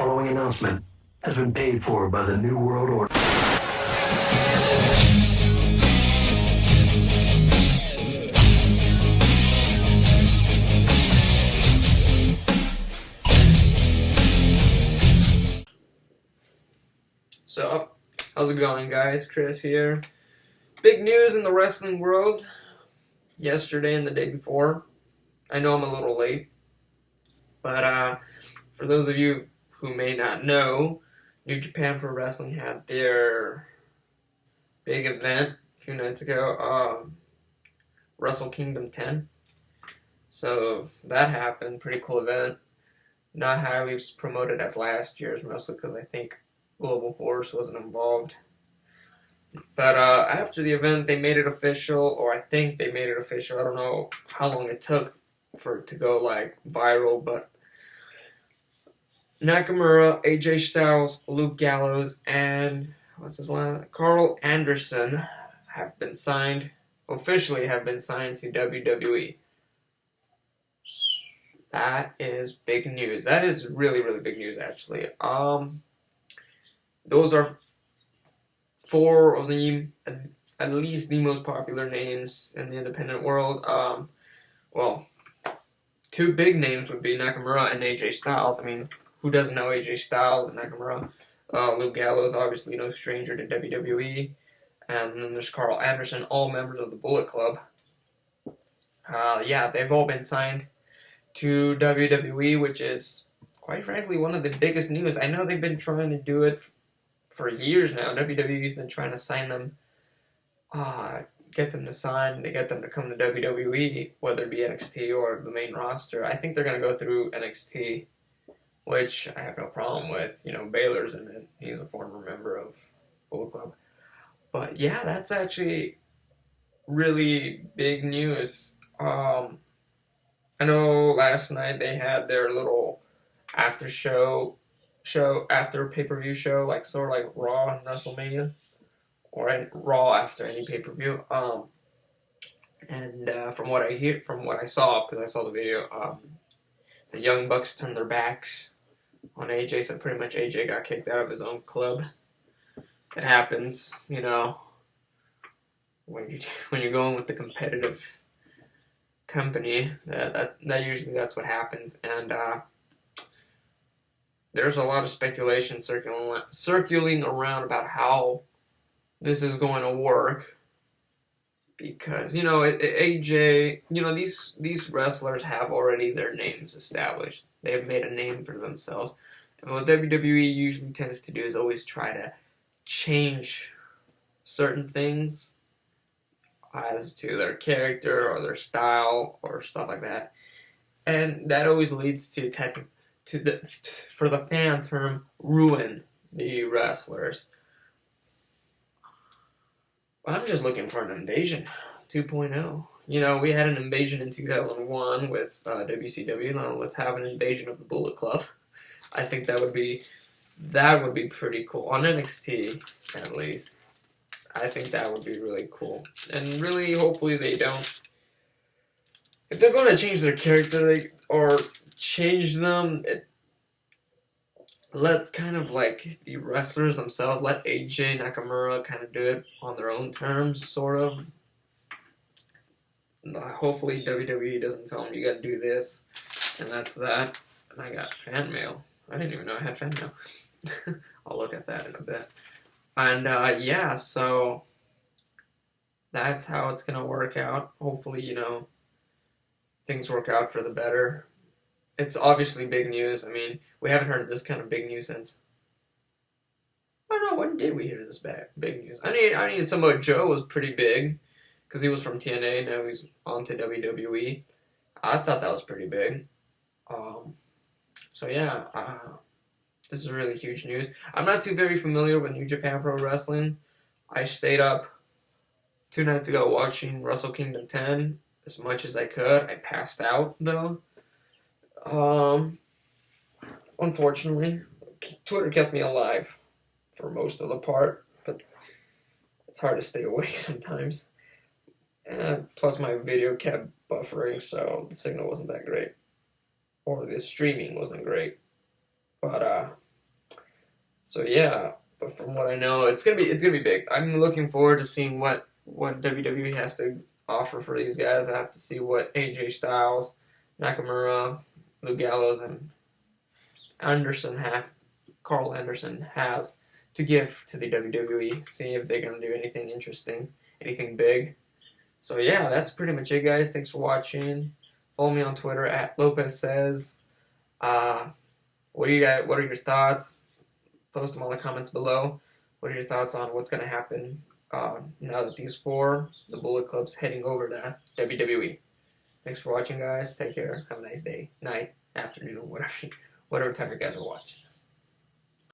following announcement has been paid for by the New World Order. So, how's it going, guys? Chris here. Big news in the wrestling world yesterday and the day before. I know I'm a little late, but for those of you who may not know, New Japan Pro Wrestling had their big event a few nights ago, Wrestle Kingdom 10. So that happened, pretty cool event. Not highly promoted as last year's, mostly because I think Global Force wasn't involved. But after the event, they made it official, or I think they made it official. I don't know how long it took for it to go like viral, but Nakamura, AJ Styles, Luke Gallows, and Karl Anderson have been signed, officially have been signed to WWE. That is big news. That is really, really big news, actually. Those are four of the, at least the most popular names in the independent world. Well, two big names would be Nakamura and AJ Styles. I mean, who doesn't know AJ Styles and Nakamura? Luke Gallows, obviously no stranger to WWE. And then there's Karl Anderson, all members of the Bullet Club. Yeah, they've all been signed to WWE, which is, quite frankly, one of the biggest news. I know they've been trying to do it for years now. WWE's been trying to sign them, get them to sign, to get them to come to WWE, whether it be NXT or the main roster. I think they're going to go through NXT, which I have no problem with. You know, Baylor's in it. He's a former member of Bullet Club. But yeah, that's actually really big news. I know last night they had their little after pay-per-view show, like sort of like Raw and WrestleMania, or Raw after any pay-per-view. And from what I saw, because I saw the video, the Young Bucks turned their backs on AJ, so pretty much AJ got kicked out of his own club. It happens, you know, when you're going with the competitive company, that usually that's what happens. And there's a lot of speculation circulating around about how this is going to work, because, you know, AJ, you know, these wrestlers have already their names established. They have made a name for themselves. And what WWE usually tends to do is always try to change certain things as to their character or their style or stuff like that. And that always leads to for the fan term, ruin the wrestlers. I'm just looking for an invasion 2.0. You know, we had an invasion in 2001 with WCW. Now let's have an invasion of the Bullet Club. I think that would be pretty cool. On NXT, at least. I think that would be really cool. And really, hopefully they don't. If they're going to change their character, or change them, let kind of like the wrestlers themselves, let AJ Nakamura kind of do it on their own terms, sort of. Hopefully WWE doesn't tell them you gotta do this, and that's that. And I got fan mail. I didn't even know I had fan mail. I'll look at that in a bit. And yeah, so that's how it's gonna work out. Hopefully, you know, things work out for the better. It's obviously big news. I mean, we haven't heard this kind of big news since. I don't know, when did we hear this big news? I mean, Samoa Joe was pretty big, because he was from TNA, now he's on to WWE. I thought that was pretty big. So yeah, this is really huge news. I'm not too very familiar with New Japan Pro Wrestling. I stayed up 2 nights ago watching Wrestle Kingdom 10 as much as I could. I passed out, though. Unfortunately, Twitter kept me alive for most of the part, but it's hard to stay awake sometimes. And plus my video kept buffering, so the signal wasn't that great. Or the streaming wasn't great. But So yeah, but from what I know, it's gonna be big. I'm looking forward to seeing what WWE has to offer for these guys. I have to see what AJ Styles, Nakamura, Luke Gallows, and Karl Anderson has to give to the WWE. See if they're gonna do anything interesting, anything big. So yeah, that's pretty much it, guys. Thanks for watching. Follow me on Twitter at Lopez says. What are your thoughts? Post them all in the comments below. What are your thoughts on what's going to happen now that these the Bullet Club's heading over to WWE? Thanks for watching, guys. Take care. Have a nice day, night, afternoon, whatever time you guys are watching this.